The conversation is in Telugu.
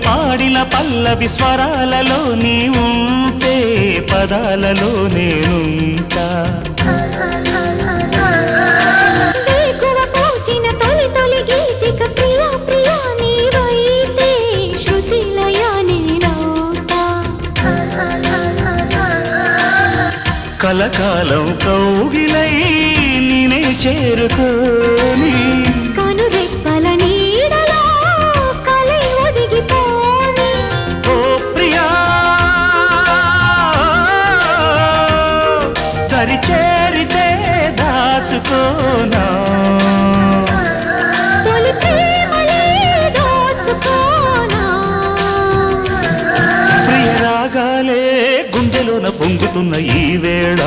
పాడిన పల్లవి స్వరాలలో నీ ఉంటే పదాలలో నేనుంటా వేకువ పూచిన తొలి తొలి గీతిక ప్రియా ప్రియా నీవైతే శృతిలయ నేనవుతా కలకాలం కౌగిలై నేనే చేరుకోని కనురెప్పల నీడలో కలై ఒదిగిపోని ఓ ప్రియా దరి చేరితే దాచుకోనా తొలి ప్రేమలే దోచుకోనా ప్రియ రాగాలే గుండెలోన పొంగుతున్న ఈ వేళ